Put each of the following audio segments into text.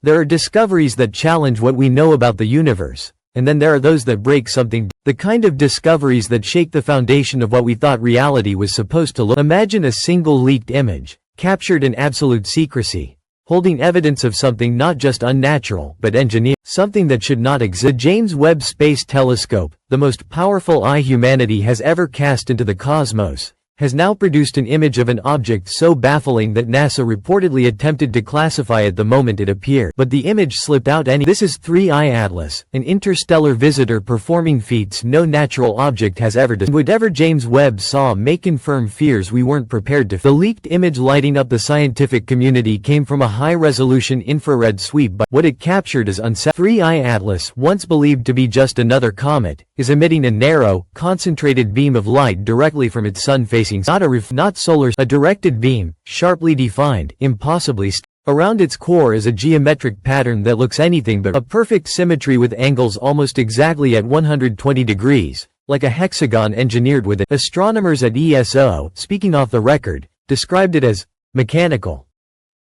There are discoveries that challenge what we know about the universe, and then there are those that break something, the kind of discoveries that shake the foundation of what we thought reality was supposed to look. Imagine a single leaked image, captured in absolute secrecy, holding evidence of something not just unnatural but engineered, something that should not exist. The James Webb Space Telescope, the most powerful eye humanity has ever cast into the cosmos, has now produced an image of an object so baffling that NASA reportedly attempted to classify it the moment it appeared. But the image slipped out anyway. This is 3I Atlas, an interstellar visitor performing feats no natural object has ever done. Whatever James Webb saw may confirm fears we weren't prepared to. The leaked image lighting up the scientific community came from a high-resolution infrared sweep, but what it captured is unsettling. 3I Atlas, once believed to be just another comet, is emitting a narrow, concentrated beam of light directly from its sun-facing, not solar, a directed beam, sharply defined, impossibly around its core is a geometric pattern that looks anything but a perfect symmetry with angles almost exactly at 120 degrees, like a hexagon engineered with it. Astronomers at ESO, speaking off the record, described it as mechanical.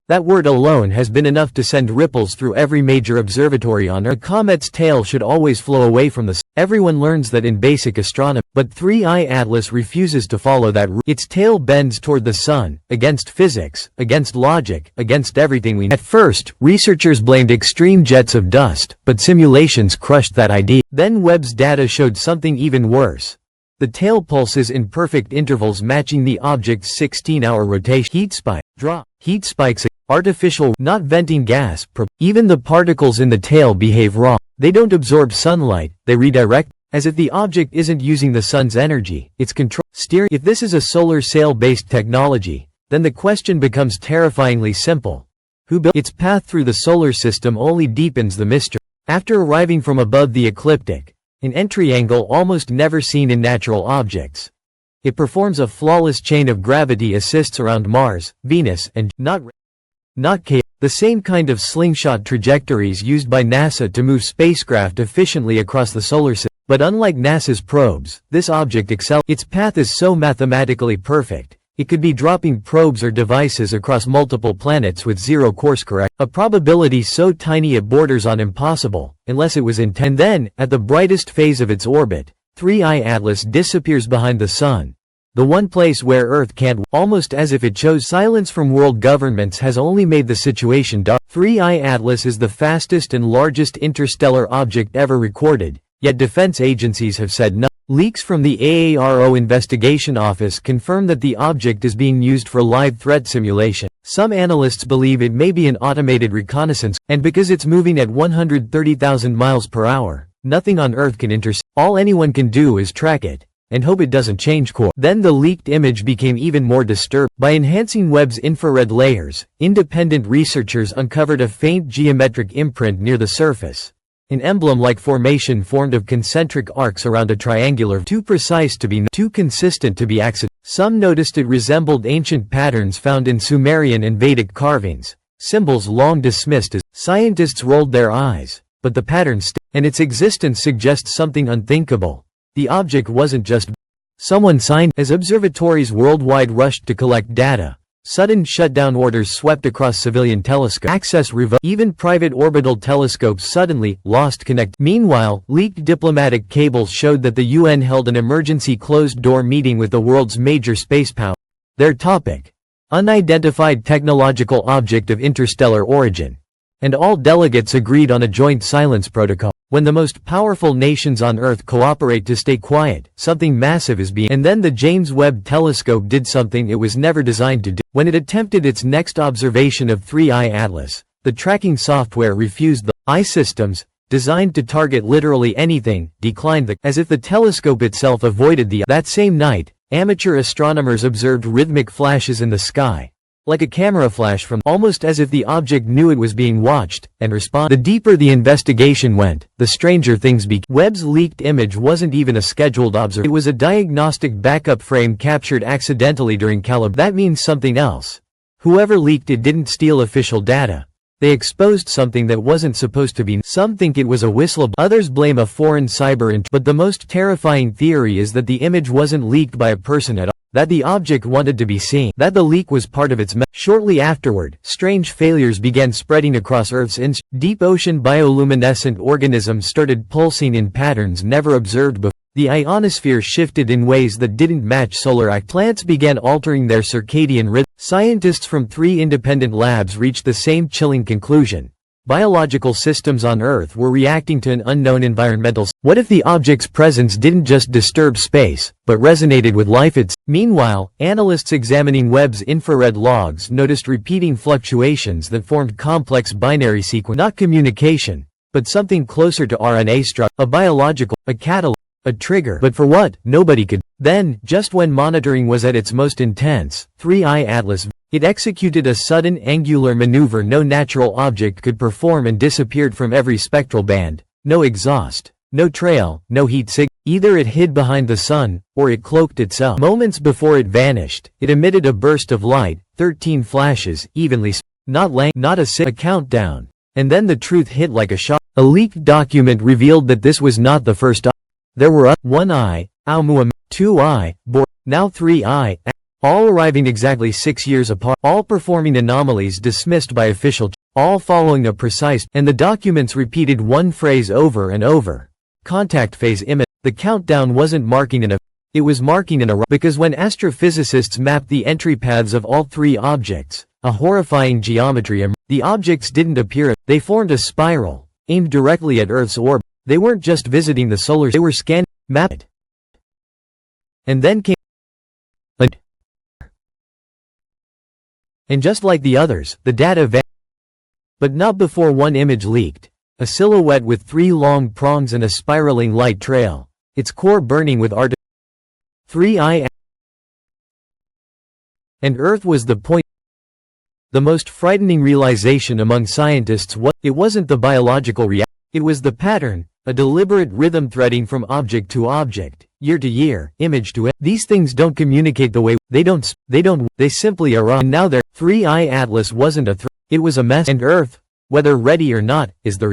That word alone has been enough to send ripples through every major observatory on Earth. A comet's tail should always flow away from the sun. Everyone learns that in basic astronomy, but 3I Atlas refuses to follow that route. Its tail bends toward the sun, against physics, against logic, against everything we know. At first, researchers blamed extreme jets of dust, but simulations crushed that idea. Then Webb's data showed something even worse. The tail pulses in perfect intervals matching the object's 16-hour rotation. Heat spikes, artificial, not venting gas. Even the particles in the tail behave wrong. They don't absorb sunlight, they redirect, as if the object isn't using the sun's energy, it's steering. If this is a solar sail-based technology, then the question becomes terrifyingly simple. Who built its path through the solar system only deepens the mystery. After arriving from above the ecliptic, an entry angle almost never seen in natural objects, it performs a flawless chain of gravity assists around Mars, Venus, and not chaos. The same kind of slingshot trajectories used by NASA to move spacecraft efficiently across the solar system. But unlike NASA's probes, this object excels. Its path is so mathematically perfect, it could be dropping probes or devices across multiple planets with zero course correction. A probability so tiny it borders on impossible, unless it was intended. And then, at the brightest phase of its orbit, 3I Atlas disappears behind the sun. The one place where Earth can't, almost as if it chose. Silence from world governments has only made the situation dark. 3I Atlas is the fastest and largest interstellar object ever recorded, yet defense agencies have said no. Leaks from the AARO investigation office confirm that the object is being used for live threat simulation. Some analysts believe it may be an automated reconnaissance, and because it's moving at 130,000 miles per hour, nothing on Earth can intercept. All anyone can do is track it and hope it doesn't change course. Then the leaked image became even more disturbing. By enhancing Webb's infrared layers, independent researchers uncovered a faint geometric imprint near the surface. An emblem-like formation formed of concentric arcs around a triangular, too precise to be, too consistent to be accidental. Some noticed it resembled ancient patterns found in Sumerian and Vedic carvings, symbols long dismissed as. Scientists rolled their eyes, but the pattern and its existence suggests something unthinkable. The object wasn't just someone signed. As observatories worldwide rushed to collect data, sudden shutdown orders swept across civilian telescope access revoked. Even private orbital telescopes suddenly lost connect. Meanwhile, leaked diplomatic cables showed that the UN held an emergency closed-door meeting with the world's major space powers. Their topic: unidentified technological object of interstellar origin. And all delegates agreed on a joint silence protocol. When the most powerful nations on Earth cooperate to stay quiet, something massive is being. And then the James Webb Telescope did something it was never designed to do. When it attempted its next observation of 3I Atlas, the tracking software refused. The eye systems, designed to target literally anything, declined as if the telescope itself avoided the. That same night, amateur astronomers observed rhythmic flashes in the sky, like a camera flash from, almost as if the object knew it was being watched, and responded. The deeper the investigation went, the stranger things became. Webb's leaked image wasn't even a scheduled observation. It was a diagnostic backup frame captured accidentally during calibration. That means something else. Whoever leaked it didn't steal official data. They exposed something that wasn't supposed to be. Some think it was a whistleblower. Others blame a foreign cyber intruder. But the most terrifying theory is that the image wasn't leaked by a person at all. that the object wanted to be seen, that the leak was part of its Shortly afterward, strange failures began spreading across Earth's deep ocean. Bioluminescent organisms started pulsing in patterns never observed before. The ionosphere shifted in ways that didn't match solar activity. Plants began altering their circadian rhythm. Scientists from 3 independent labs reached the same chilling conclusion. Biological systems on Earth were reacting to an unknown environmental. What if the object's presence didn't just disturb space, but resonated with life itself? Meanwhile, analysts examining Webb's infrared logs noticed repeating fluctuations that formed complex binary sequences. Not communication, but something closer to RNA structure. A biological, a catalyst, a trigger. But for what? Nobody could. Then, just when monitoring was at its most intense, 3I Atlas. It executed a sudden angular maneuver no natural object could perform and disappeared from every spectral band. No exhaust, no trail, no heat signal. Either it hid behind the sun, or it cloaked itself. Moments before it vanished, it emitted a burst of light, 13 flashes, evenly not a countdown. And then the truth hit like a shot. A leaked document revealed that this was not the first. There were 1I, Aoumuamua, 2I, Bor, now 3I, all arriving exactly 6 years apart, all performing anomalies dismissed by official, all following a precise, and the documents repeated one phrase over and over. Contact phase imminent. The countdown wasn't marking it was marking because when astrophysicists mapped the entry paths of all 3 objects, a horrifying geometry emerged. The objects didn't appear, they formed a spiral, aimed directly at Earth's orbit. They weren't just visiting the solar, they were scanning, mapped. And then came and just like the others, the data vanished. But not before one image leaked. A silhouette with 3 long prongs and a spiraling light trail. Its core burning with 3I. And Earth was the point. The most frightening realization among scientists it wasn't the biological reaction. It was the pattern, a deliberate rhythm threading from object to object, year to year, image to image. These things don't communicate the way they simply arrive. And now their 3I Atlas wasn't a threat, it was a mess. And Earth, whether ready or not, is the